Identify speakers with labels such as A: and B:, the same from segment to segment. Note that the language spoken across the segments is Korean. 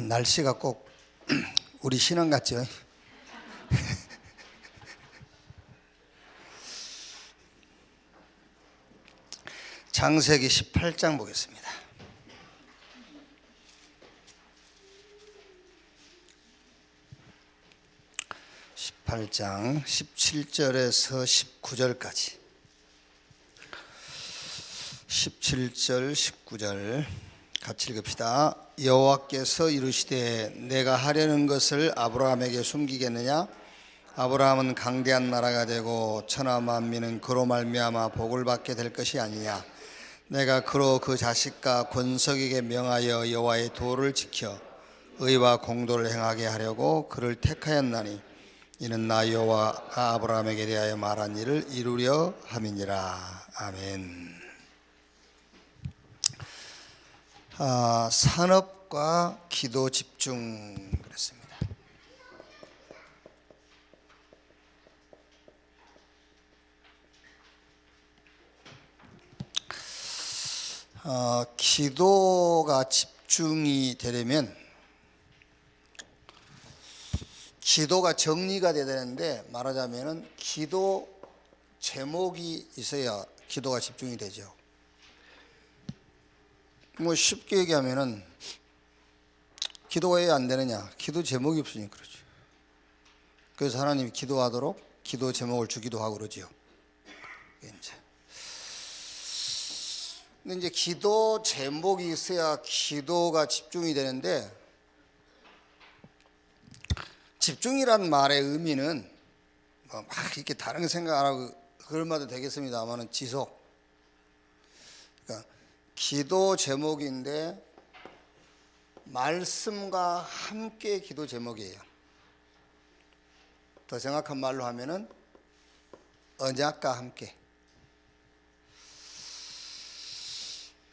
A: 날씨가 꼭 우리 신앙 같죠? 창세기 18장 보겠습니다. (18장) 17절에서 19절까지 17절 19절 같이 읽읍시다. 여호와께서 이르시되 내가 하려는 것을 아브라함에게 숨기겠느냐? 아브라함은 강대한 나라가 되고 천하 만민은 그로 말미암아 복을 받게 될 것이 아니냐. 내가 그로 그 자식과 권속에게 명하여 여호와의 도를 지켜 의와 공도를 행하게 하려고 그를 택하였나니 이는 나 여호와가 아브라함에게 대하여 말한 일을 이루려 함이니라. 아멘. 산업과 기도 집중 그랬습니다. 기도가 집중이 되려면 기도가 정리가 돼야 되는데, 말하자면은 기도 제목이 있어야 기도가 집중이 되죠. 뭐 쉽게 얘기하면은 기도가 왜 안 되느냐? 기도 제목이 없으니까 그렇죠. 그래서 하나님이 기도하도록 기도 제목을 주기도 하고 그러지요. 근데 이제 기도 제목이 있어야 기도가 집중이 되는데, 집중이란 말의 의미는 막 이렇게 다른 생각 안 하고 그럴 말도 되겠습니다만은 지속. 그러니까 기도 제목인데 말씀과 함께 기도 제목이에요. 더 정확한 말로 하면은 언약과 함께.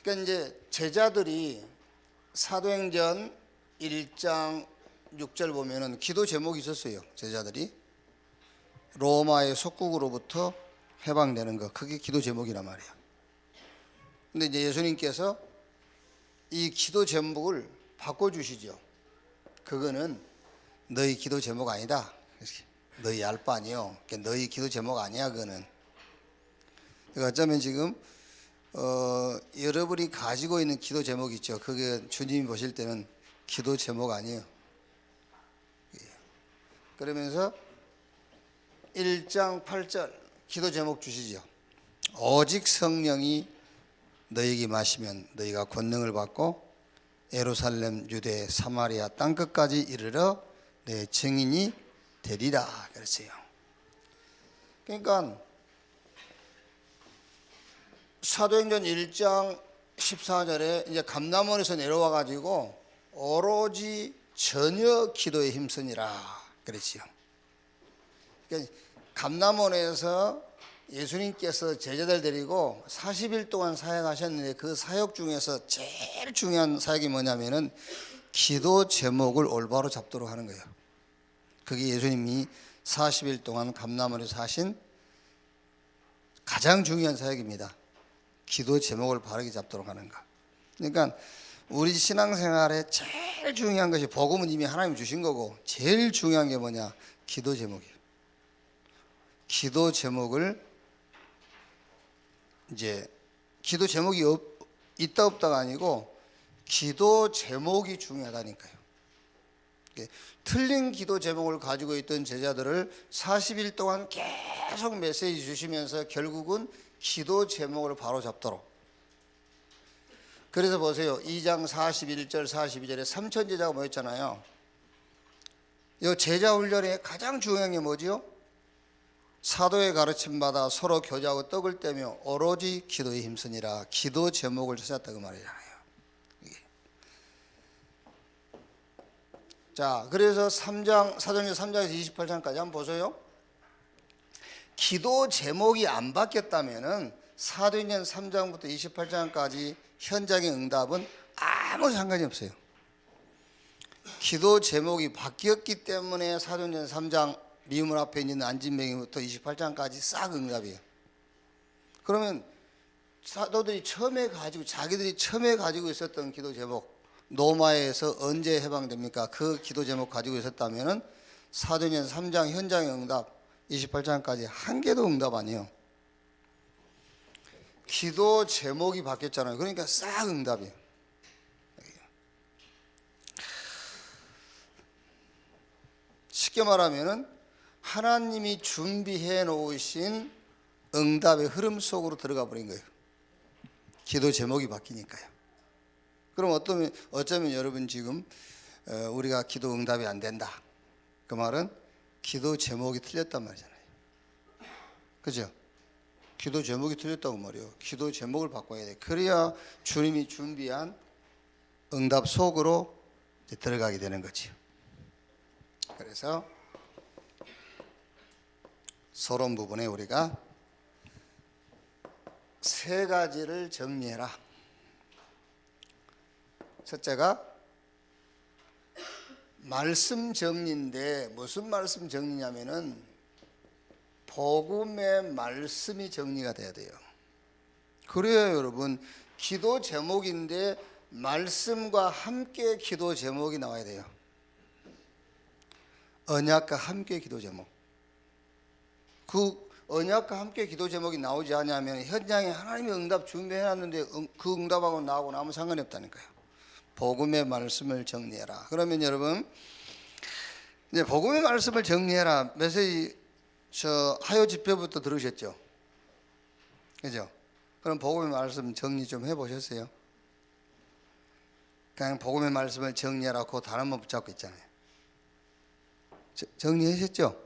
A: 그러니까 이제 제자들이 사도행전 1장 6절 보면은 기도 제목이 있었어요. 제자들이 로마의 속국으로부터 해방되는 거, 그게 기도 제목이란 말이에요. 근데 이제 예수님께서 이 기도 제목을 바꿔주시죠. 그거는 너희 기도 제목 아니다. 너희 알 바 아니요. 너희 기도 제목 아니야. 그거는. 그러니까 어쩌면 지금 여러분이 가지고 있는 기도 제목 있죠. 그게 주님이 보실 때는 기도 제목 아니에요. 그러면서 1장 8절 기도 제목 주시죠. 오직 성령이 너희에게 임하시면 너희가 권능을 받고 예루살렘, 유대, 사마리아 땅끝까지 이르러 내 증인이 되리라 그랬어요. 그러니까 사도행전 1장 14절에 이제 감람원에서 내려와 가지고 오로지 전혀 기도에 힘쓰니라 그랬지요. 그러니까 감람원에서 예수님께서 제자들 데리고 40일 동안 사역하셨는데, 그 사역 중에서 제일 중요한 사역이 뭐냐면은 기도 제목을 올바로 잡도록 하는 거예요. 그게 예수님이 40일 동안 감람원에서 하신 가장 중요한 사역입니다. 기도 제목을 바르게 잡도록 하는 거. 그러니까 우리 신앙생활에 제일 중요한 것이, 복음은 이미 하나님이 주신 거고 제일 중요한 게 뭐냐? 기도 제목이에요. 기도 제목을 이제 기도 제목이 있다 없다가 아니고 기도 제목이 중요하다니까요. 틀린 기도 제목을 가지고 있던 제자들을 40일 동안 계속 메시지 주시면서 결국은 기도 제목을 바로 잡도록. 그래서 보세요. 2장 41절 42절에 3천 제자가 모였잖아요. 이 제자 훈련의 가장 중요한 게 뭐지요? 사도의 가르침 받아 서로 교제하고 떡을 떼며 오로지 기도에 힘쓰니라. 기도 제목을 찾았다 그 말이잖아요. 자, 그래서 사도행전 3장에서 28장까지 한번 보세요. 기도 제목이 안 바뀌었다면은 사도행전 3장부터 28장까지 현장의 응답은 아무 상관이 없어요. 기도 제목이 바뀌었기 때문에 사도행전 3장 미문 앞에 있는 안진뱅이부터 28장까지 싹 응답이에요. 그러면 사도들이 처음에 가지고, 자기들이 처음에 가지고 있었던 기도 제목, 노마에서 언제 해방됩니까? 그 기도 제목 가지고 있었다면은 사도행전 3장 현장의 응답 28장까지 한 개도 응답 아니에요. 기도 제목이 바뀌었잖아요. 그러니까 싹 응답이에요. 쉽게 말하면은 하나님이 준비해 놓으신 응답의 흐름 속으로 들어가 버린 거예요. 기도 제목이 바뀌니까요. 그럼 어쩌면 여러분 지금 우리가 기도 응답이 안 된다. 그 말은 기도 제목이 틀렸단 말이잖아요. 그죠? 기도 제목이 틀렸다고 말이에요. 기도 제목을 바꿔야 돼. 그래야 주님이 준비한 응답 속으로 이제 들어가게 되는 거지요. 그래서 서론 부분에 우리가 세 가지를 정리해라. 첫째가 말씀 정리인데 무슨 말씀 정리냐면은 복음의 말씀이 정리가 돼야 돼요. 그래야 여러분 기도 제목인데 말씀과 함께 기도 제목이 나와야 돼요. 언약과 함께 기도 제목. 그 언약과 함께 기도 제목이 나오지 않냐면 현장에 하나님의 응답 준비해놨는데 그 응답하고 나하고는 아무 상관이 없다니까요. 복음의 말씀을 정리해라. 그러면 여러분 이제 복음의 말씀을 정리해라. 메시지 저 하요 집회부터 들으셨죠? 그죠? 그럼 복음의 말씀 정리 좀 해보셨어요? 그냥 복음의 말씀을 정리해라 그 단어만 붙잡고 있잖아요. 정리하셨죠?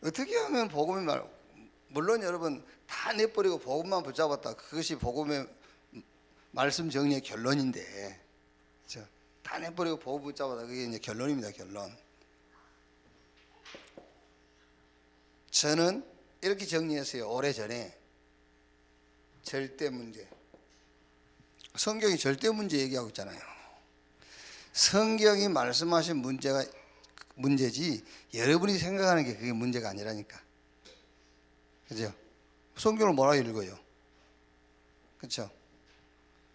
A: 어떻게 하면 복음의 물론 여러분 다 내버리고 복음만 붙잡았다. 그것이 복음의 말씀 정리의 결론인데, 그렇죠? 다 내버리고 복음 붙잡았다. 그게 이제 결론입니다. 결론. 저는 이렇게 정리했어요. 오래전에 절대 문제. 성경이 절대 문제 얘기하고 있잖아요. 성경이 말씀하신 문제가 문제지 여러분이 생각하는 게 그게 문제가 아니라니까. 그죠? 성경을 뭐라 읽어요? 그렇죠?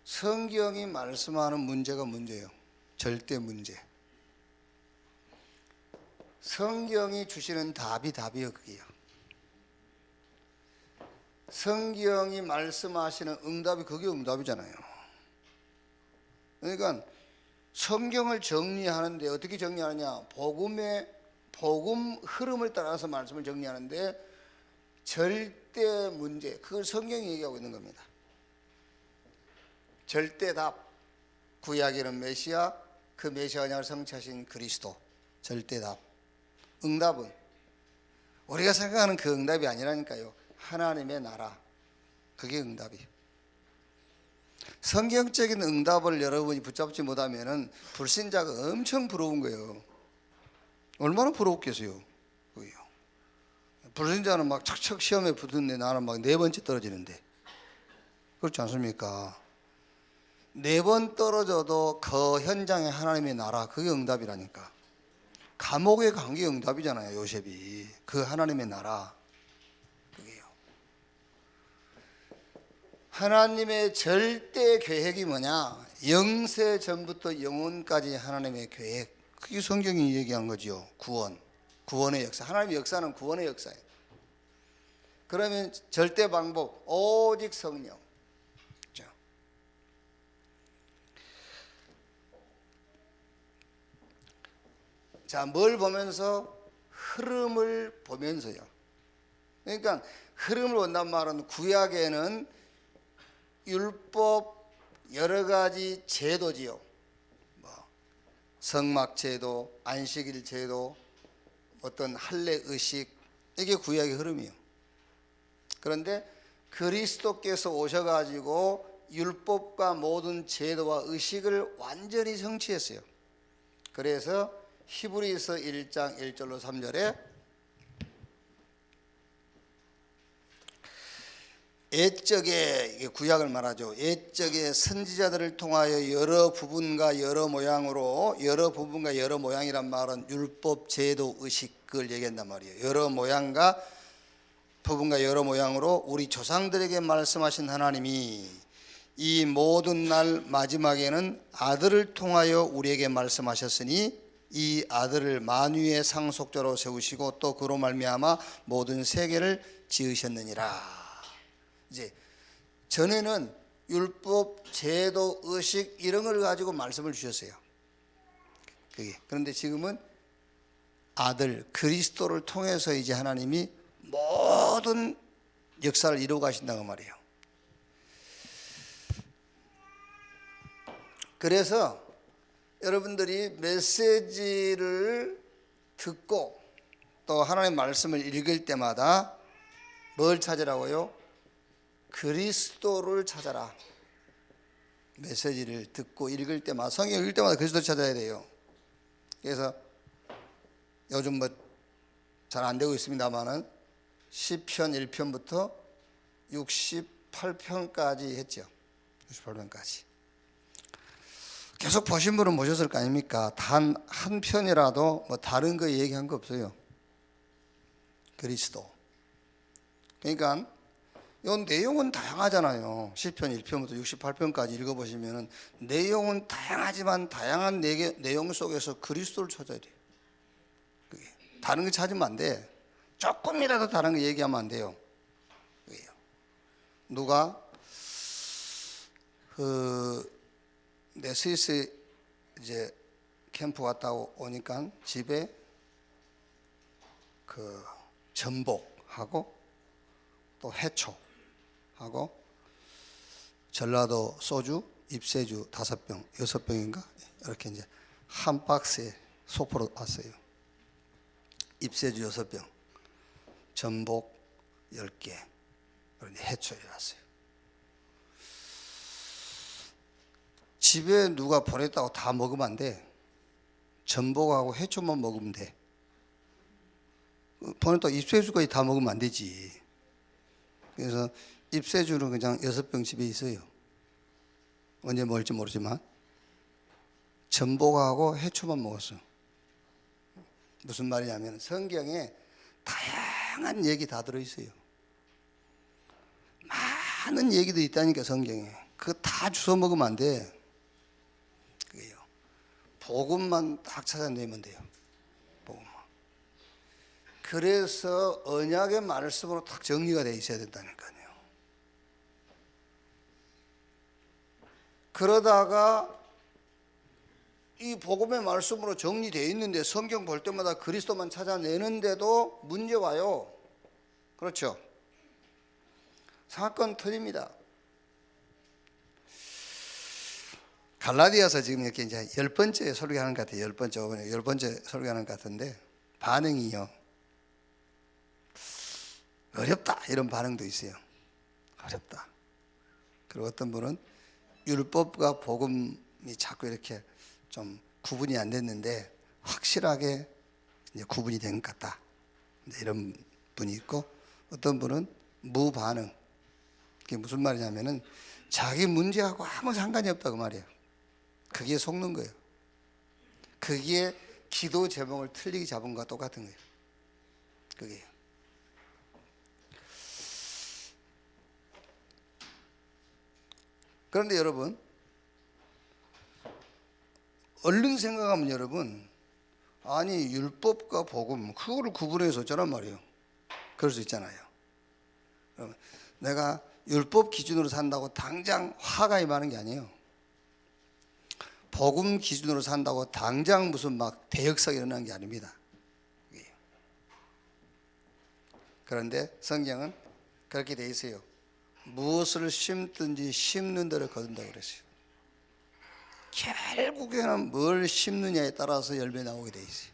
A: 성경이 말씀하는 문제가 문제예요. 절대 문제. 성경이 주시는 답이 답이에요. 그게요. 성경이 말씀하시는 응답이 그게 응답이잖아요. 그러니까 성경을 정리하는데 어떻게 정리하느냐? 복음 흐름을 따라서 말씀을 정리하는데 절대 문제, 그걸 성경이 얘기하고 있는 겁니다. 절대 답, 구약에는 메시아, 그 메시아 언약을 성취하신 그리스도. 절대 답. 응답은 우리가 생각하는 그 응답이 아니라니까요. 하나님의 나라, 그게 응답이에요. 성경적인 응답을 여러분이 붙잡지 못하면 불신자가 엄청 부러운 거예요. 얼마나 부러웠겠어요. 그게요. 불신자는 막 척척 시험에 붙었는데 나는 막 4번째 떨어지는데, 그렇지 않습니까? 4번 떨어져도 그 현장에 하나님의 나라, 그게 응답이라니까. 감옥에 간 게 응답이잖아요. 요셉이 그 하나님의 나라, 그게요. 하나님의 절대 계획이 뭐냐? 영세 전부터 영원까지 하나님의 계획, 그게 성경이 얘기한 거죠. 구원의 역사. 하나님의 역사는 구원의 역사예요. 그러면 절대 방법 오직 성령. 자, 뭘 보면서? 흐름을 보면서요. 그러니까 흐름을 본단 말은 구약에는 율법 여러 가지 제도지요. 성막 제도, 안식일 제도, 어떤 할례 의식, 이게 구약의 흐름이에요. 그런데 그리스도께서 오셔가지고 율법과 모든 제도와 의식을 완전히 성취했어요. 그래서 히브리서 1장 1절로 3절에 옛적에, 이게 구약을 말하죠. 옛적에 선지자들을 통하여 여러 부분과 여러 모양으로, 여러 부분과 여러 모양이란 말은 율법, 제도, 의식, 그걸 얘기한단 말이에요. 여러 모양과 부분과 여러 모양으로 우리 조상들에게 말씀하신 하나님이 이 모든 날 마지막에는 아들을 통하여 우리에게 말씀하셨으니 이 아들을 만유의 상속자로 세우시고 또 그로 말미암아 모든 세계를 지으셨느니라. 이제 전에는 율법, 제도, 의식 이런 걸 가지고 말씀을 주셨어요. 그런데 지금은 아들 그리스도를 통해서 이제 하나님이 모든 역사를 이루어 가신다고 말이에요. 그래서 여러분들이 메시지를 듣고 또 하나님의 말씀을 읽을 때마다 뭘 찾으라고요? 그리스도를 찾아라. 메시지를 듣고 읽을 때마다, 성경 읽을 때마다 그리스도를 찾아야 돼요. 그래서 요즘 뭐 잘 안 되고 있습니다만은 시편 1편부터 68편까지 했죠. 68편까지. 계속 보신 분은 보셨을 거 아닙니까? 단 한 편이라도 뭐 다른 거 얘기한 거 없어요. 그리스도. 그러니까 이 내용은 다양하잖아요. 시편 1편부터 68편까지 읽어보시면 내용은 다양하지만 다양한 내용 속에서 그리스도를 찾아야 돼요. 다른 거 찾으면 안 돼. 조금이라도 다른 거 얘기하면 안 돼요. 누가 내 스위스 이제 캠프 갔다 오니까 집에 그 전복하고 또 해초하고 전라도 소주 잎새주 5병, 6병인가 이렇게 이제 한 박스에 소포로 왔어요. 잎새주 6병, 전복 10개, 그런데 해초에 왔어요. 집에 누가 보냈다고 다 먹으면 안 돼. 전복하고 해초만 먹으면 돼. 보냈다고 잎새주까지 다 먹으면 안 되지. 그래서 잎새주는 그냥 6병 집에 있어요. 언제 먹을지 모르지만 전복하고 해초만 먹었어. 무슨 말이냐면 성경에 다양한 얘기 다 들어있어요. 많은 얘기도 있다니까 성경에. 그거 다 주워 먹으면 안 돼. 그게요. 복음만 딱 찾아내면 돼요. 복음만. 그래서 언약의 말씀으로 딱 정리가 돼 있어야 된다니까요. 그러다가 이 복음의 말씀으로 정리되어 있는데 성경 볼 때마다 그리스도만 찾아내는데도 문제 와요. 그렇죠? 사건 터집니다. 갈라디아서 지금 이렇게 이제 10번째 설교하는 것 같아요. 10번째 설교하는 것 같은데 반응이요. 어렵다 이런 반응도 있어요. 어렵다. 그리고 어떤 분은 율법과 복음이 자꾸 이렇게 좀 구분이 안 됐는데 확실하게 이제 구분이 된 것 같다. 이런 분이 있고 어떤 분은 무반응. 그게 무슨 말이냐면은 자기 문제하고 아무 상관이 없다고 말이에요. 그게 속는 거예요. 그게 기도 제목을 틀리게 잡은 것과 똑같은 거예요. 그게요. 그런데 여러분 얼른 생각하면 여러분 아니 율법과 복음 그거를 구분해서 어쩌란 말이에요. 그럴 수 있잖아요. 내가 율법 기준으로 산다고 당장 화가 임하는 게 아니에요. 복음 기준으로 산다고 당장 무슨 막 대역사가 일어나는 게 아닙니다. 그런데 성경은 그렇게 돼 있어요. 무엇을 심든지 심는 대로 거둔다고 그랬어요. 결국에는 뭘 심느냐에 따라서 열매 나오게 돼 있어요.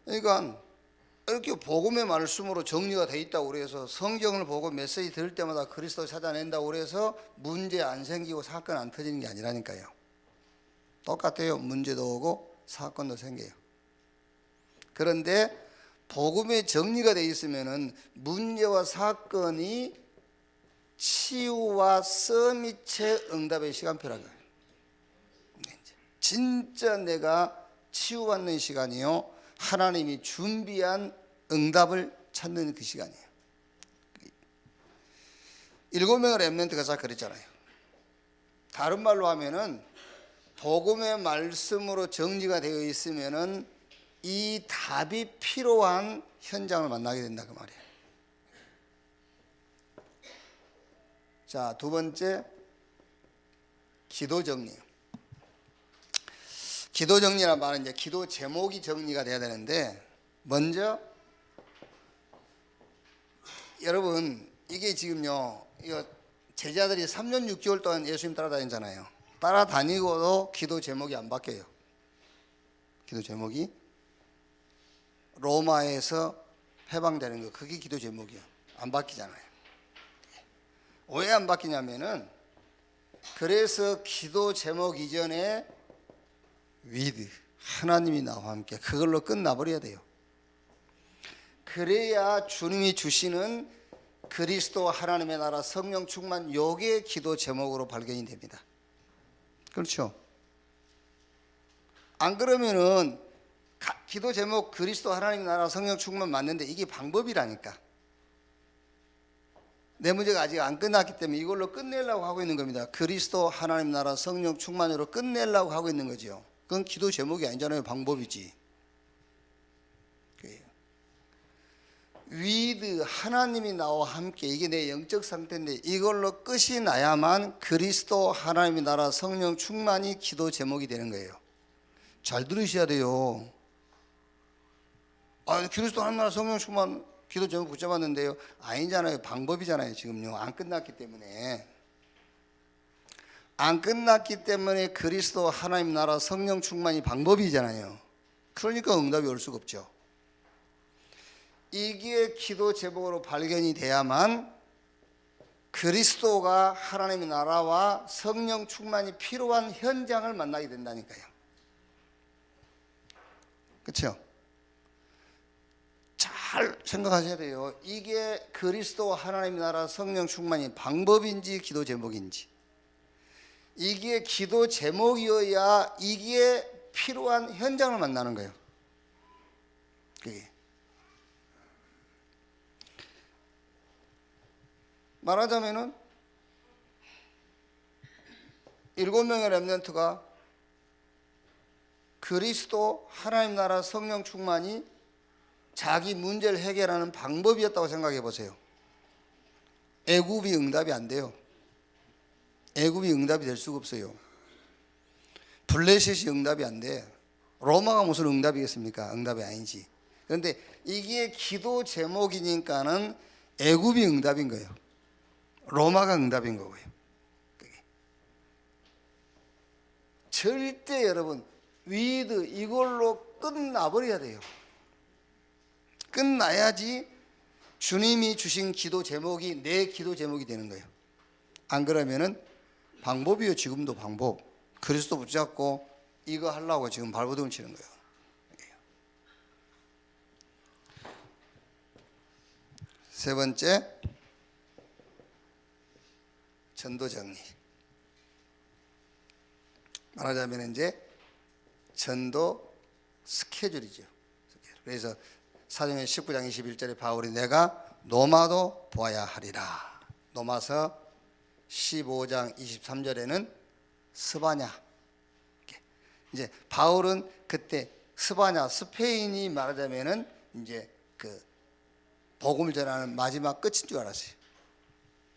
A: 그러니까 이렇게 복음의 말씀으로 정리가 돼 있다고 그래서 성경을 보고 메시지 들을 때마다 그리스도 찾아낸다고 그래서 문제 안 생기고 사건 안 터지는 게 아니라니까요. 똑같아요. 문제도 오고 사건도 생겨요. 그런데 복음의 정리가 돼 있으면은 문제와 사건이 치유와 서밋의 응답의 시간표라고요. 진짜 내가 치유받는 시간이요. 하나님이 준비한 응답을 찾는 그 시간이에요. 7명의 렘넌트가 다 그랬잖아요. 다른 말로 하면은 복음의 말씀으로 정리가 되어 있으면은 이 답이 필요한 현장을 만나게 된다 그 말이에요. 자, 두 번째, 기도 정리. 기도 정리란 말은 이제 기도 제목이 정리가 돼야 되는데, 먼저 여러분, 이게 지금요, 이거 제자들이 3년 6개월 동안 예수님 따라다니잖아요. 따라다니고도 기도 제목이 안 바뀌어요. 기도 제목이 로마에서 해방되는 거, 그게 기도 제목이에요. 안 바뀌잖아요. 왜 안 바뀌냐면은, 그래서 기도 제목 이전에 위드, 하나님이 나와 함께, 그걸로 끝나버려야 돼요. 그래야 주님이 주시는 그리스도 하나님의 나라 성령 충만, 요게 기도 제목으로 발견이 됩니다. 그렇죠? 안 그러면은 기도 제목 그리스도 하나님의 나라 성령 충만 맞는데 이게 방법이라니까. 내 문제가 아직 안 끝났기 때문에 이걸로 끝내려고 하고 있는 겁니다. 그리스도 하나님 나라 성령 충만으로 끝내려고 하고 있는 거죠. 그건 기도 제목이 아니잖아요. 방법이지. 위드, 하나님이 나와 함께, 이게 내 영적 상태인데 이걸로 끝이 나야만 그리스도 하나님의 나라 성령 충만이 기도 제목이 되는 거예요. 잘 들으셔야 돼요. 그리스도 하나님 나라 성령 충만 기도 제목 붙잡았는데요. 아니잖아요. 방법이잖아요. 지금요. 안 끝났기 때문에. 안 끝났기 때문에 그리스도 하나님 나라 성령 충만이 방법이잖아요. 그러니까 응답이 올 수가 없죠. 이게 기도 제목으로 발견이 돼야만 그리스도가 하나님의 나라와 성령 충만이 필요한 현장을 만나게 된다니까요. 그렇죠? 잘 생각하셔야 돼요. 이게 그리스도 하나님의 나라 성령 충만이 방법인지 기도 제목인지. 이게 기도 제목이어야 이게 필요한 현장을 만나는 거예요. 그게. 말하자면은 7명의 렘넌트가 그리스도 하나님 나라 성령 충만이 자기 문제를 해결하는 방법이었다고 생각해 보세요. 애굽이 응답이 안 돼요. 애굽이 응답이 될 수가 없어요. 블레셋이 응답이 안 돼. 로마가 무슨 응답이겠습니까? 응답이 아니지. 그런데 이게 기도 제목이니까는 애굽이 응답인 거예요. 로마가 응답인 거고요. 절대 여러분 위드 이걸로 끝나버려야 돼요. 끝나야지 주님이 주신 기도 제목이 내 기도 제목이 되는 거예요. 안 그러면은 방법이요. 지금도 방법. 그리스도 붙잡고 이거 하려고 지금 발버둥을 치는 거예요. 세 번째, 전도 정리. 말하자면 이제 전도 스케줄이죠. 그래서 사도행전 19장 21절에 바울이 내가 노마도 보아야 하리라. 노마서 15장 23절에는 스바냐. 이제 바울은 그때 스바냐, 스페인이 말하자면은 이제 그 복음을 전하는 마지막 끝인 줄 알았어요.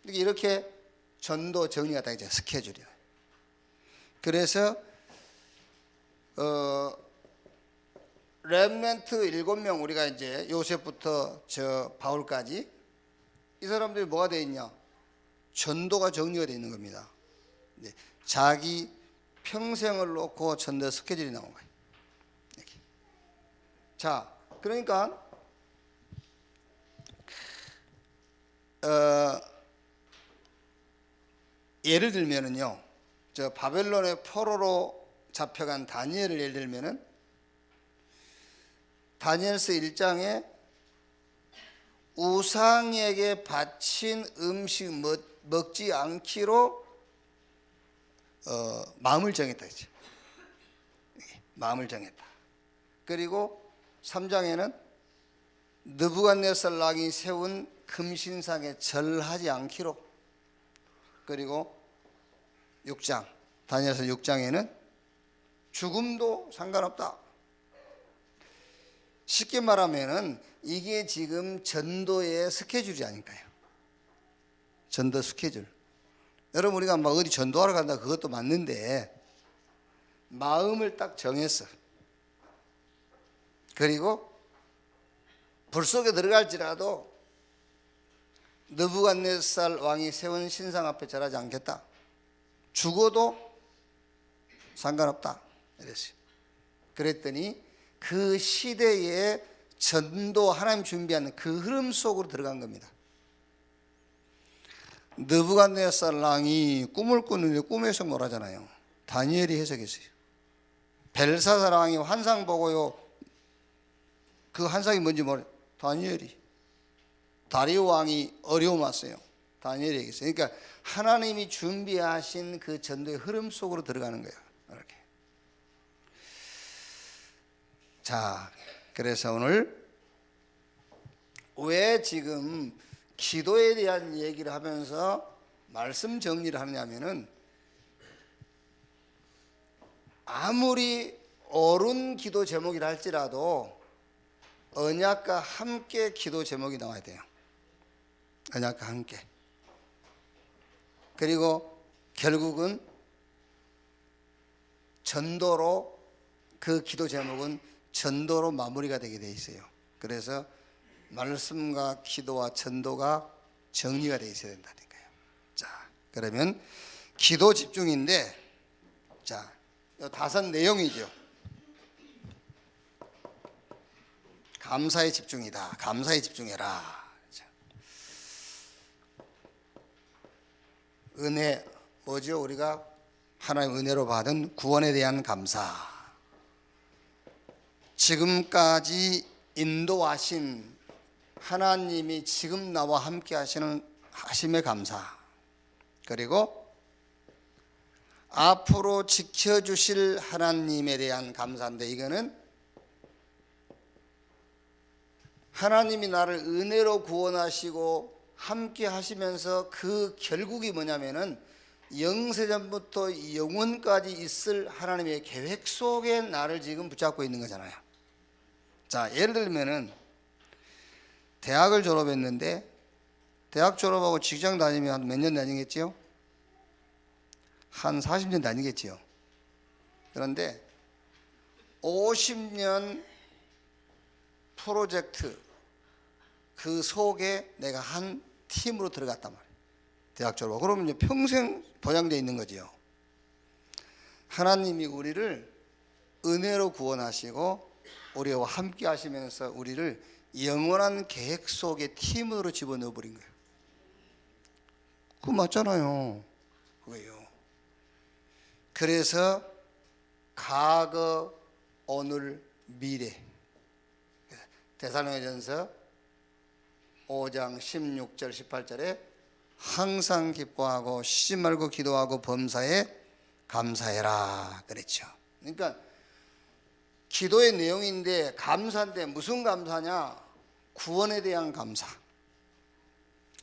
A: 이렇게 전도 정리가 다 이제 스케줄이에요. 그래서 렘넌트 7명, 우리가 이제 요셉부터 저 바울까지 이 사람들이 뭐가 되어 있냐? 전도가 정리가 되어 있는 겁니다. 자기 평생을 놓고 전도 스케줄이 나온 거예요. 이렇게. 자, 그러니까 예를 들면은요, 저 바벨론의 포로로 잡혀간 다니엘을 예를 들면은 다니엘서 1장에 우상에게 바친 음식 먹지 않기로 마음을 정했다 했죠. 마음을 정했다. 그리고 3장에는 느부갓네살 왕이 세운 금신상에 절하지 않기로. 그리고 6장 다니엘서 6장에는 죽음도 상관없다. 쉽게 말하면은 이게 지금 전도의 스케줄이 아닐까요? 전도 스케줄. 여러분 우리가 막 어디 전도하러 간다 그것도 맞는데 마음을 딱 정했어. 그리고 불 속에 들어갈지라도 느부갓네살 왕이 세운 신상 앞에 절하지 않겠다. 죽어도 상관없다. 이랬어요. 그랬더니 그 시대에 전도 하나님 준비하는 그 흐름 속으로 들어간 겁니다. 느부갓네살 왕이 꿈을 꾸는데 꿈에서 뭐라잖아요. 다니엘이 해석했어요. 벨사살 왕이 환상 보고요. 그 환상이 뭔지 모르. 다니엘이. 다리오 왕이 어려움 왔어요. 다니엘이 얘기했어요. 그러니까 하나님이 준비하신 그 전도의 흐름 속으로 들어가는 거예요. 이렇게. 자, 그래서 오늘 왜 지금 기도에 대한 얘기를 하면서 말씀 정리를 하느냐면은 아무리 옳은 기도 제목이라 할지라도 언약과 함께 기도 제목이 나와야 돼요. 언약과 함께. 그리고 결국은 전도로 그 기도 제목은 전도로 마무리가 되게 돼 있어요. 그래서 말씀과 기도와 전도가 정리가 돼 있어야 된다니까요. 자, 그러면 기도 집중인데, 자, 다섯 내용이죠. 감사에 집중이다. 감사에 집중해라. 은혜 뭐죠? 우리가 하나님의 은혜로 받은 구원에 대한 감사. 지금까지 인도하신 하나님이 지금 나와 함께 하시는 하심에 감사. 그리고 앞으로 지켜주실 하나님에 대한 감사인데, 이거는 하나님이 나를 은혜로 구원하시고 함께 하시면서 그 결국이 뭐냐면은 영세전부터 영원까지 있을 하나님의 계획 속에 나를 지금 붙잡고 있는 거잖아요. 자, 예를 들면은 대학을 졸업했는데 대학 졸업하고 직장 다니면 한 몇 년 다니겠지요? 한 40년 다니겠지요. 그런데 50년 프로젝트 그 속에 내가 한 팀으로 들어갔단 말이에요. 대학 졸업. 그러면 이제 평생 보장되어 있는 거지요. 하나님이 우리를 은혜로 구원하시고 우리와 함께 하시면서 우리를 영원한 계획 속에 팀으로 집어넣어 버린 거예요. 그거 맞잖아요. 그거예요. 그래서 과거, 오늘, 미래. 데살로니가전서 5장 16절 18절에 항상 기뻐하고 쉬지 말고 기도하고 범사에 감사해라 그랬죠. 그러니까 기도의 내용인데 감사인데 무슨 감사냐? 구원에 대한 감사.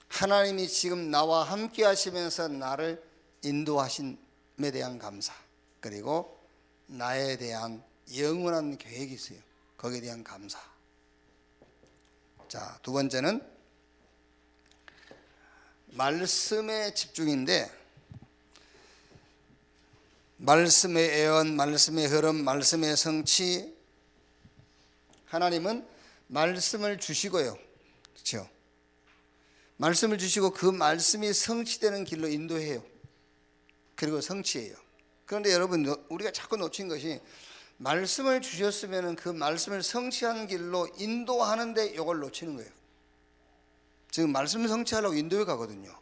A: 하나님이 지금 나와 함께 하시면서 나를 인도하심에 대한 감사. 그리고 나에 대한 영원한 계획이 있어요. 거기에 대한 감사. 자, 두 번째는 말씀의 집중인데, 말씀의 애언, 말씀의 흐름, 말씀의 성취. 하나님은 말씀을 주시고요, 그렇죠? 말씀을 주시고 그 말씀이 성취되는 길로 인도해요. 그리고 성취해요. 그런데 여러분, 우리가 자꾸 놓친 것이 말씀을 주셨으면 그 말씀을 성취하는 길로 인도하는데 이걸 놓치는 거예요. 지금 말씀을 성취하려고 인도에 가거든요.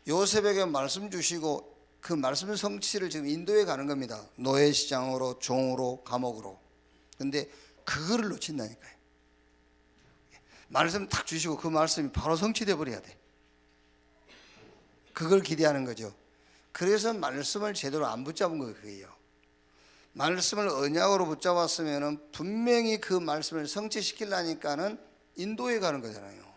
A: 요셉에게 말씀 주시고 그 말씀 성취를 지금 인도에 가는 겁니다. 노예 시장으로, 종으로, 감옥으로. 근데 그거를 놓친다니까요. 말씀 탁 주시고 그 말씀이 바로 성취돼 버려야 돼. 그걸 기대하는 거죠. 그래서 말씀을 제대로 안 붙잡은 거예요. 그게요. 말씀을 언약으로 붙잡았으면 분명히 그 말씀을 성취시키려니까는 인도에 가는 거잖아요.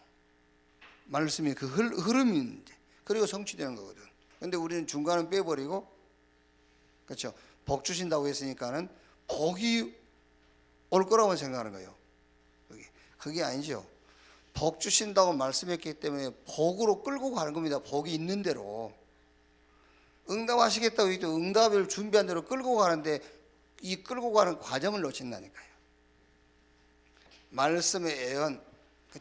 A: 말씀이 그 흐름이 있는데, 그리고 성취되는 거거든. 근데 우리는 중간은 빼버리고, 그렇죠? 복 주신다고 했으니까는 복이 올 거라고 생각하는 거예요. 그게 아니죠. 복 주신다고 말씀했기 때문에 복으로 끌고 가는 겁니다. 복이 있는 대로. 응답하시겠다고 해도 응답을 준비한 대로 끌고 가는데, 이 끌고 가는 과정을 놓친다니까요. 말씀의 예언,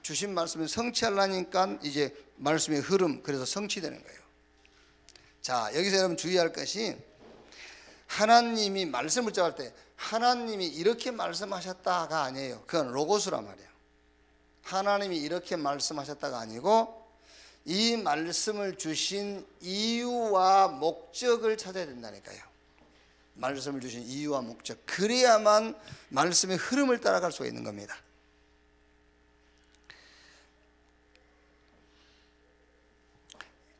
A: 주신 말씀을 성취하려니까 이제 말씀의 흐름, 그래서 성취되는 거예요. 자, 여기서 여러분 주의할 것이, 하나님이 말씀을 붙잡을 때 하나님이 이렇게 말씀하셨다가 아니에요. 그건 로고스란 말이에요. 하나님이 이렇게 말씀하셨다가 아니고, 이 말씀을 주신 이유와 목적을 찾아야 된다니까요. 말씀을 주신 이유와 목적, 그래야만 말씀의 흐름을 따라갈 수가 있는 겁니다.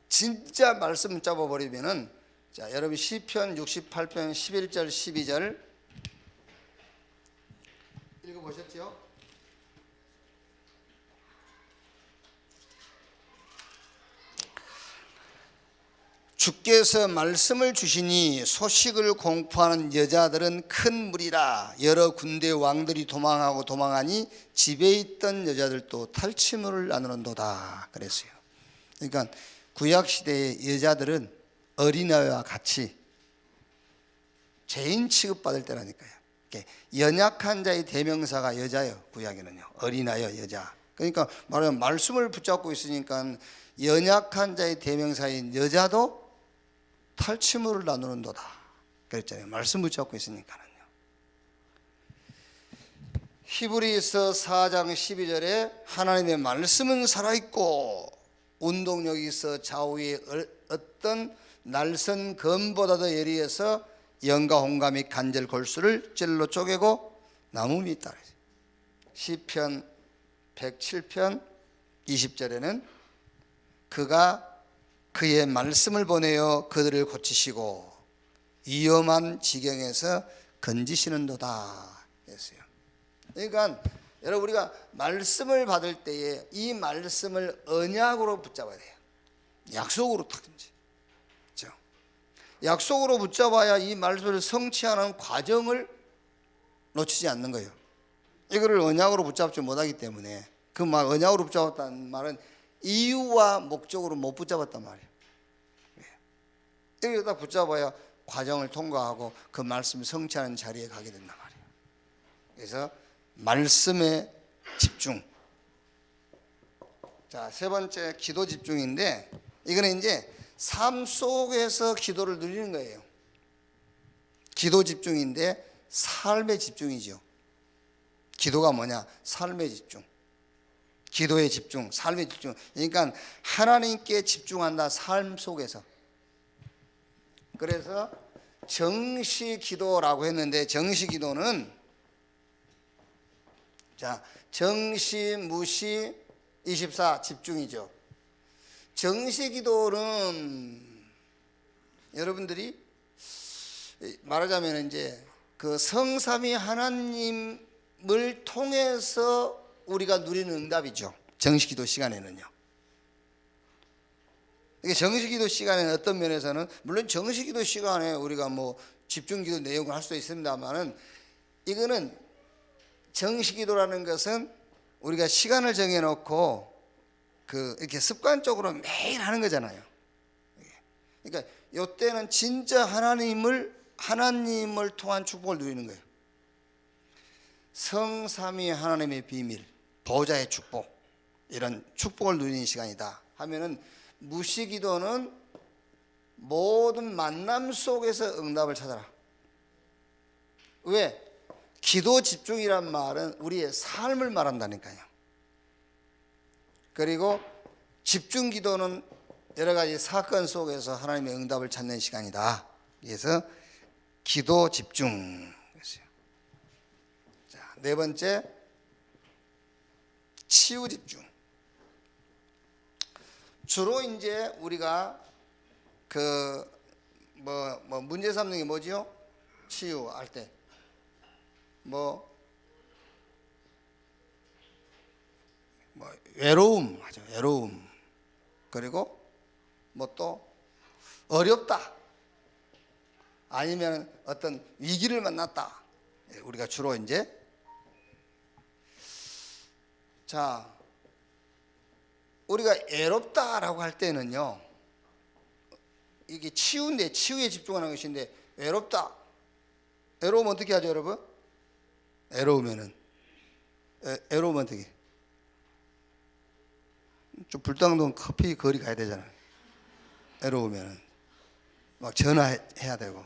A: 진짜 말씀 잡아버리면은, 자, 여러분 시편 68편 11절 12절 읽어보셨죠? 주께서 말씀을 주시니 소식을 공포하는 여자들은 큰 무리라. 여러 군대 왕들이 도망하고 도망하니 집에 있던 여자들도 탈취물을 나누는도다 그랬어요. 그러니까 구약시대의 여자들은 어린아이와 같이 죄인 취급받을 때라니까요. 연약한 자의 대명사가 여자예요. 구약에는요. 어린아이와 여자. 그러니까 말하면 말씀을 붙잡고 있으니까 연약한 자의 대명사인 여자도 탈취물을 나누는도다 그랬잖아요. 말씀 붙잡고 있으니까는요. 히브리서 4장 12절에 하나님의 말씀은 살아있고 운동력이 있어 좌우의 어떤 날선 검보다도 예리해서 영과 홍과 및 관절 골수를 찔러 쪼개고 나무 밑 따라. 시편 107편 20절에는 그가 그의 말씀을 보내어 그들을 고치시고 위험한 지경에서 건지시는도다 했어요. 그러니까 여러분, 우리가 말씀을 받을 때에 이 말씀을 언약으로 붙잡아야 돼요. 약속으로 타든지. 그렇죠? 약속으로 붙잡아야 이 말씀을 성취하는 과정을 놓치지 않는 거예요. 이거를 언약으로 붙잡지 못하기 때문에, 그 말 언약으로 붙잡았다는 말은 이유와 목적으로 못 붙잡았단 말이에요. 여기다 붙잡아야 과정을 통과하고 그 말씀을 성취하는 자리에 가게 된단 말이에요. 그래서 말씀에 집중. 자, 세 번째 기도 집중인데, 이거는 이제 삶 속에서 기도를 누리는 거예요. 기도 집중인데 삶의 집중이죠. 기도가 뭐냐? 삶의 집중. 기도의 집중, 삶의 집중. 그러니까 하나님께 집중한다, 삶 속에서. 그래서 정시 기도라고 했는데, 정시 기도는, 자, 정시, 무시, 24 집중이죠. 정시 기도는 여러분들이 말하자면 이제 그 성삼위 하나님을 통해서 우리가 누리는 응답이죠. 정시기도 시간에는요. 정시기도 시간에는 어떤 면에서는, 물론 정시기도 시간에 우리가 뭐 집중기도 내용을 할 수도 있습니다만은, 이거는 정시기도라는 것은 우리가 시간을 정해놓고 이렇게 습관적으로 매일 하는 거잖아요. 그러니까 이때는 진짜 하나님을 통한 축복을 누리는 거예요. 성삼위 하나님의 비밀, 보좌의 축복, 이런 축복을 누리는 시간이다 하면은, 무시기도는 모든 만남 속에서 응답을 찾아라. 왜? 기도 집중이란 말은 우리의 삶을 말한다니까요. 그리고 집중 기도는 여러 가지 사건 속에서 하나님의 응답을 찾는 시간이다. 그래서 기도 집중. 자, 네 번째, 치유 집중. 주로 이제 우리가 문제 삼는 게 뭐지요? 치유할 때 외로움 하죠. 외로움. 그리고 뭐 또 어렵다. 아니면 어떤 위기를 만났다. 우리가 주로 이제 자 우리가 애롭다라고 할 때는요. 이게 치유인데 치유에 집중하는 것인데 외롭다. 외로우면 어떻게 하죠, 여러분? 외로우면은 외로우면 어떻게? 좀 불당동 커피 거리 가야 되잖아요. 외로우면은 막 전화해야 되고.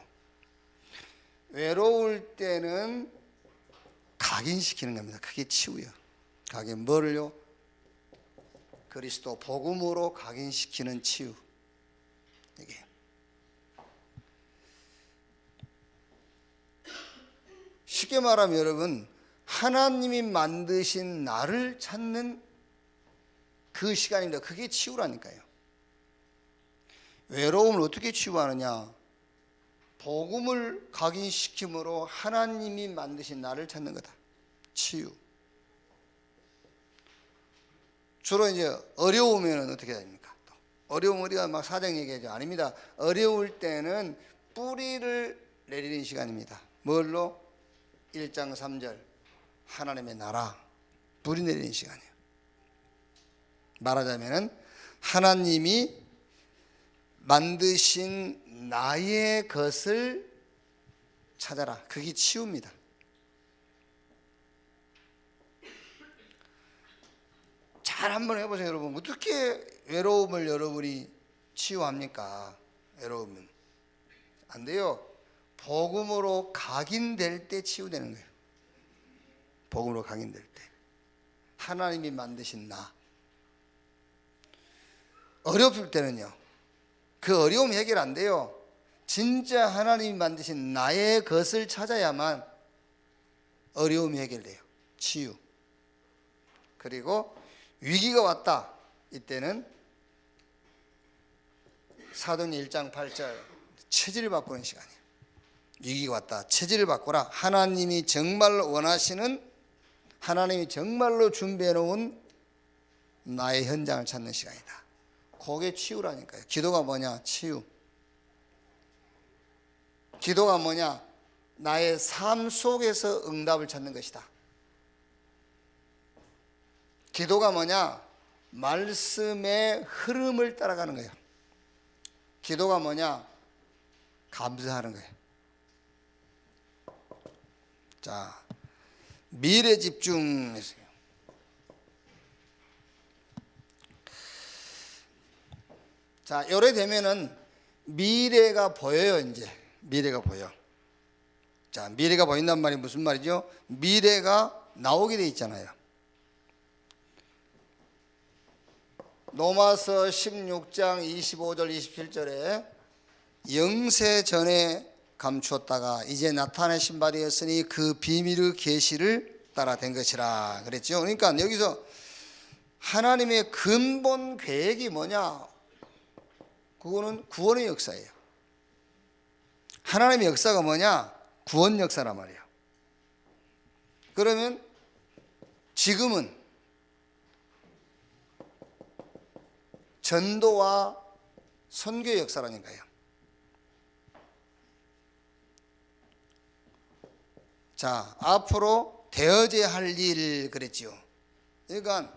A: 외로울 때는 각인시키는 겁니다. 그게 치유예요. 각인 뭐를요? 그리스도 복음으로 각인시키는 치유. 이게 쉽게 말하면 여러분 하나님이 만드신 나를 찾는 그 시간입니다. 그게 치유라니까요. 외로움을 어떻게 치유하느냐? 복음을 각인시킴으로 하나님이 만드신 나를 찾는 거다. 치유. 주로 이제 어려우면 어떻게 됩니까? 어려우면 우리가 막 사정 얘기하죠. 아닙니다. 어려울 때는 뿌리를 내리는 시간입니다. 뭘로? 1장 3절 하나님의 나라 뿌리 내리는 시간이에요. 말하자면은 하나님이 만드신 나의 것을 찾아라. 그게 치유입니다. 잘 한번 해보세요, 여러분. 어떻게 외로움을 여러분이 치유합니까? 외로우면 안 돼요. 복음으로 각인될 때 치유되는 거예요. 복음으로 각인될 때 하나님이 만드신 나. 어려울 때는요, 그 어려움 해결 안 돼요. 진짜 하나님이 만드신 나의 것을 찾아야만 어려움이 해결돼요. 치유. 그리고 위기가 왔다. 이때는 사도행 1장 8절 체질을 바꾸는 시간이에요. 위기가 왔다. 체질을 바꾸라. 하나님이 정말로 원하시는, 하나님이 정말로 준비해 놓은 나의 현장을 찾는 시간이다. 그게 치유라니까요. 기도가 뭐냐? 치유. 기도가 뭐냐? 나의 삶 속에서 응답을 찾는 것이다. 기도가 뭐냐? 말씀의 흐름을 따라가는 거예요. 기도가 뭐냐? 감사하는 거예요. 자, 미래 집중했어요. 자, 요래 되면은 미래가 보여요. 이제 미래가 보여. 자, 미래가 보인단 말이 무슨 말이죠? 미래가 나오게 돼 있잖아요. 로마서 16장 25절 27절에 영세 전에 감추었다가 이제 나타내신 바 되었으니 그 비밀의 계시를 따라 된 것이라 그랬죠. 그러니까 여기서 하나님의 근본 계획이 뭐냐? 그거는 구원의 역사예요. 하나님의 역사가 뭐냐? 구원 역사란 말이에요. 그러면 지금은 전도와 선교의 역사라니까요. 자, 앞으로 되어져야 할 일 그랬지요. 그러니까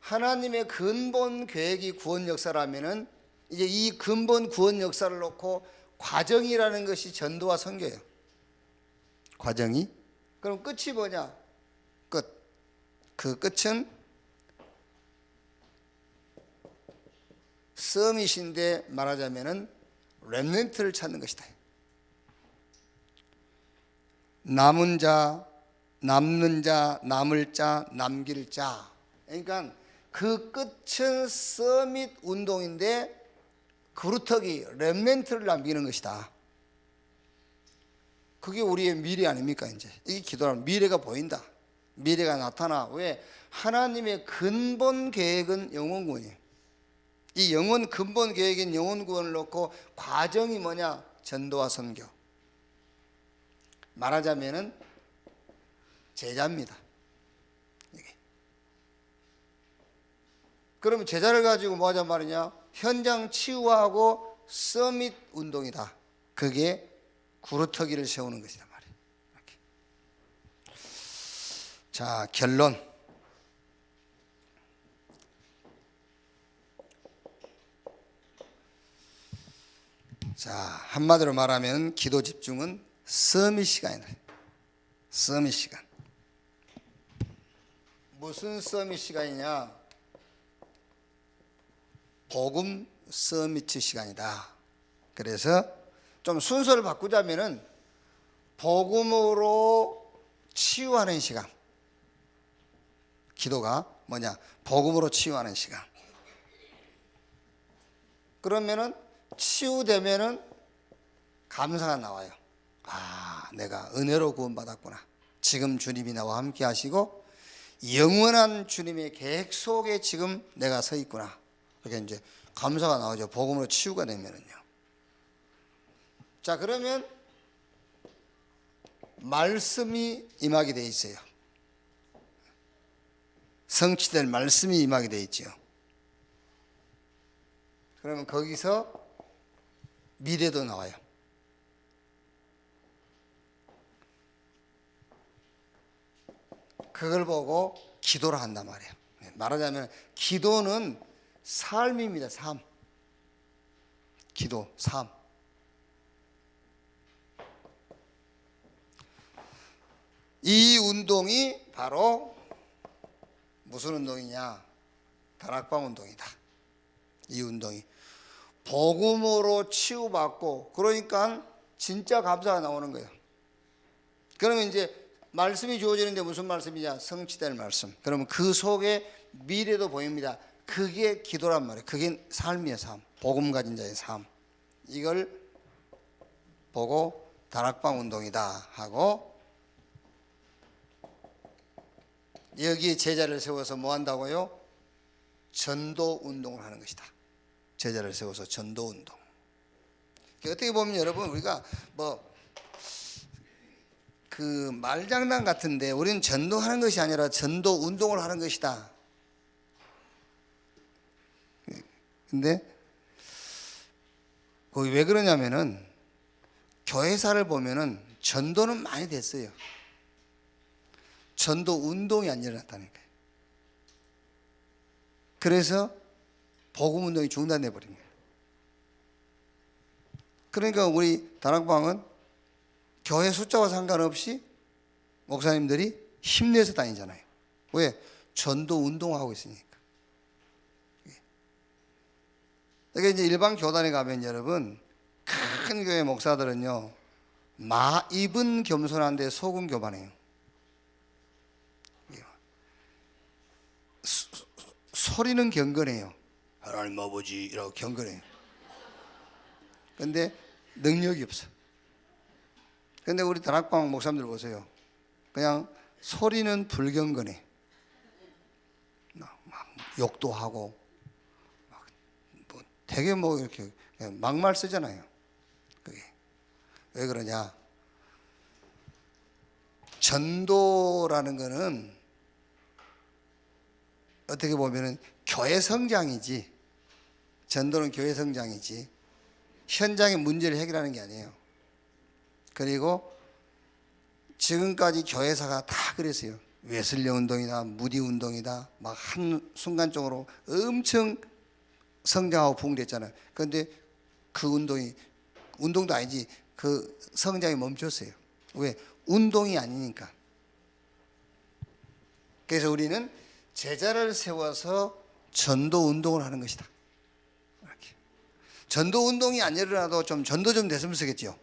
A: 하나님의 근본 계획이 구원 역사라면은 이제 이 근본 구원 역사를 놓고 과정이라는 것이 전도와 선교예요. 과정이. 그럼 끝이 뭐냐? 끝. 그 끝은 서밋인데 말하자면은 렘넌트를 찾는 것이다. 남은 자, 남는 자, 남을 자, 남길 자. 그러니까 그 끝은 서밋 운동인데 그루터기 렘넌트를 남기는 것이다. 그게 우리의 미래 아닙니까? 이제 이게 기도하면 미래가 보인다. 미래가 나타나. 왜? 하나님의 근본 계획은 영혼 구원이에요. 이 영혼 근본 계획인 영혼 구원을 놓고 과정이 뭐냐? 전도와 선교. 말하자면은 제자입니다. 이게. 그러면 제자를 가지고 뭐 하잔 말이냐? 현장 치유하고 서밋 운동이다. 그게 구루터기를 세우는 것이다 말이에요. 이렇게. 자, 결론. 자, 한마디로 말하면 기도 집중은 서밋 시간이다. 서밋 시간. 무슨 서밋 시간이냐? 복음 서밋 시간이다. 그래서 좀 순서를 바꾸자면은 복음으로 치유하는 시간. 기도가 뭐냐? 복음으로 치유하는 시간. 그러면은 치유되면은 감사가 나와요. 아, 내가 은혜로 구원받았구나. 지금 주님이 나와 함께 하시고 영원한 주님의 계획 속에 지금 내가 서 있구나. 이렇게 이제 감사가 나오죠. 복음으로 치유가 되면은요. 자, 그러면 말씀이 임하게 돼 있어요. 성취될 말씀이 임하게 돼 있죠. 그러면 거기서 미래도 나와요. 그걸 보고 기도를 한단 말이에요. 말하자면 기도는 삶입니다. 삶. 기도, 삶. 이 운동이 바로 무슨 운동이냐? 다락방 운동이다. 이 운동이 복음으로 치유받고, 그러니까 진짜 감사가 나오는 거예요. 그러면 이제 말씀이 주어지는데 무슨 말씀이냐? 성취될 말씀. 그러면 그 속에 미래도 보입니다. 그게 기도란 말이에요. 그게 삶이에요. 삶. 복음 가진 자의 삶. 이걸 보고 다락방 운동이다 하고, 여기에 제자를 세워서 뭐 한다고요? 전도 운동을 하는 것이다. 제자를 세워서 전도 운동. 어떻게 보면 여러분, 우리가 뭐 그 말장난 같은데, 우리는 전도하는 것이 아니라 전도 운동을 하는 것이다. 근데 거기 왜 그러냐면은 교회사를 보면은 전도는 많이 됐어요. 전도 운동이 안 일어났다니까요. 그래서 복음 운동이 중단돼 버린 거예요. 그러니까 우리 다락방은 교회 숫자와 상관없이 목사님들이 힘내서 다니잖아요. 왜? 전도 운동하고 있으니까. 그러니까 이제 일반 교단에 가면 여러분, 큰 교회 목사들은요, 입은 겸손한데 속은 교만해요. 소리는 경건해요. 하나님 아버지라고 경건해요. 근데 능력이 없어. 근데 우리 다락방 목사님들 보세요. 그냥 소리는 불경건해. 막 욕도 하고, 뭐 되게 뭐 이렇게 막말 쓰잖아요. 그게 왜 그러냐? 전도라는 거는 어떻게 보면은 교회 성장이지, 전도는 교회 성장이지, 현장의 문제를 해결하는 게 아니에요. 그리고 지금까지 교회사가 다 그랬어요. 웨슬리 운동이다, 무디 운동이다, 막 한 순간적으로 엄청 성장하고 부흥됐잖아요. 그런데 그 운동도 아니지, 그 성장이 멈췄어요. 왜? 운동이 아니니까. 그래서 우리는 제자를 세워서 전도 운동을 하는 것이다. 이렇게. 전도 운동이 안 일어나도 좀 전도 좀 됐으면 쓰겠죠.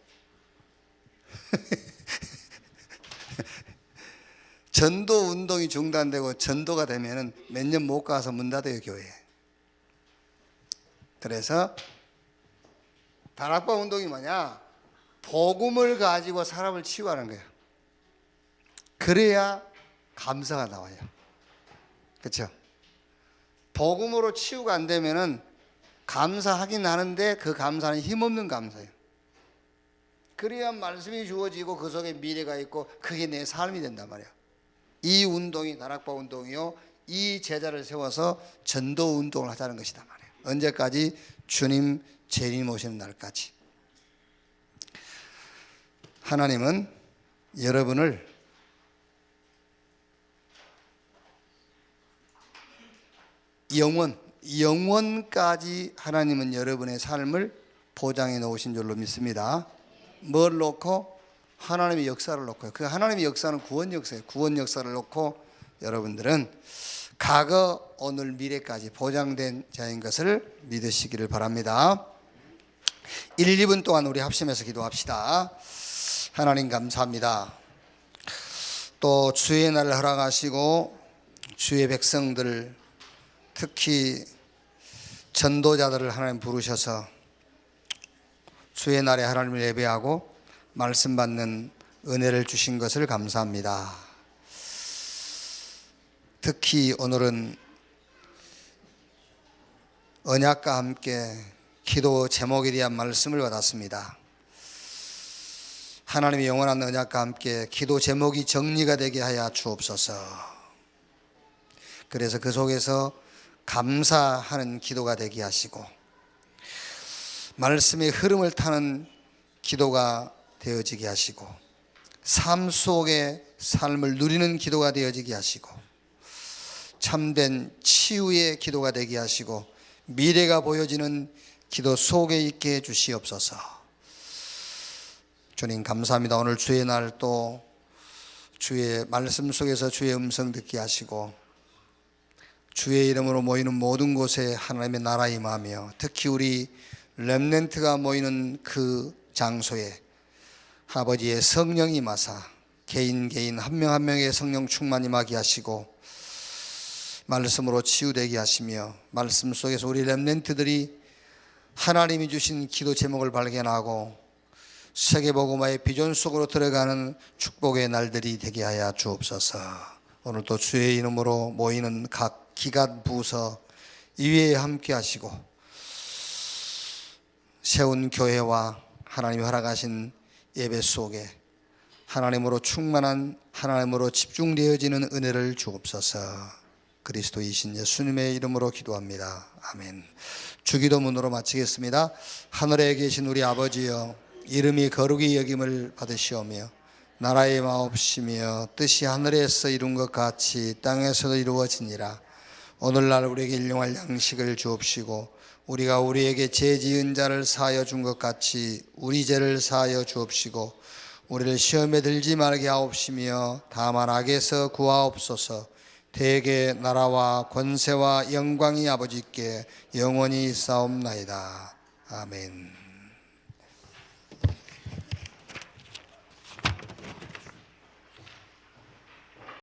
A: 전도 운동이 중단되고 전도가 되면은 몇 년 못 가서 문 닫아요, 교회에. 그래서 다락방 운동이 뭐냐? 복음을 가지고 사람을 치유하는 거예요. 그래야 감사가 나와요. 그렇죠? 복음으로 치유가 안 되면은 감사하긴 하는데 그 감사는 힘없는 감사예요. 그래야 말씀이 주어지고 그 속에 미래가 있고 그게 내 삶이 된단 말이야. 이 운동이 다락방 운동이요, 이 제자를 세워서 전도 운동을 하자는 것이다 말이에요. 언제까지? 주님 재림 오시는 날까지. 하나님은 여러분을 영원까지 하나님은 여러분의 삶을 보장해 놓으신 줄로 믿습니다. 뭘 놓고? 하나님의 역사를 놓고요. 그 하나님의 역사는 구원 역사예요. 구원 역사를 놓고 여러분들은 과거, 오늘, 미래까지 보장된 자인 것을 믿으시기를 바랍니다. 1, 2분 동안 우리 합심해서 기도합시다. 하나님 감사합니다. 또 주의 날을 허락하시고 주의 백성들, 특히 전도자들을 하나님 부르셔서 주의 날에 하나님을 예배하고 말씀 받는 은혜를 주신 것을 감사합니다. 특히 오늘은 언약과 함께 기도 제목에 대한 말씀을 받았습니다. 하나님의 영원한 언약과 함께 기도 제목이 정리가 되게 하여 주옵소서. 그래서 그 속에서 감사하는 기도가 되게 하시고 말씀의 흐름을 타는 기도가 되어지게 하시고 삶 속의 삶을 누리는 기도가 되어지게 하시고 참된 치유의 기도가 되게 하시고 미래가 보여지는 기도 속에 있게 해주시옵소서. 주님 감사합니다. 오늘 주의 날 또 주의 말씀 속에서 주의 음성 듣게 하시고 주의 이름으로 모이는 모든 곳에 하나님의 나라 임하며 특히 우리 렘넌트가 모이는 그 장소에 아버지의 성령이 임하사 개인 한 명 한 명의 성령 충만 임하게 하시고 말씀으로 치유되게 하시며 말씀 속에서 우리 렘넌트들이 하나님이 주신 기도 제목을 발견하고 세계복음화의 비전 속으로 들어가는 축복의 날들이 되게 하여 주옵소서. 오늘도 주의 이름으로 모이는 각 기관 부서 이외에 함께 하시고 세운 교회와 하나님이 허락하신 예배 속에 하나님으로 충만한 하나님으로 집중되어지는 은혜를 주옵소서. 그리스도이신 예수님의 이름으로 기도합니다. 아멘. 주기도문으로 마치겠습니다. 하늘에 계신 우리 아버지여, 이름이 거룩히 여김을 받으시오며 나라의 마옵시며 뜻이 하늘에서 이룬 것 같이 땅에서도 이루어지니라. 오늘날 우리에게 일용할 양식을 주옵시고 우리가 우리에게 죄 지은 자를 사하여 준 것 같이 우리 죄를 사하여 주옵시고 우리를 시험에 들지 말게 하옵시며 다만 악에서 구하옵소서. 대개 나라와 권세와 영광이 아버지께 영원히 있사옵나이다. 아멘.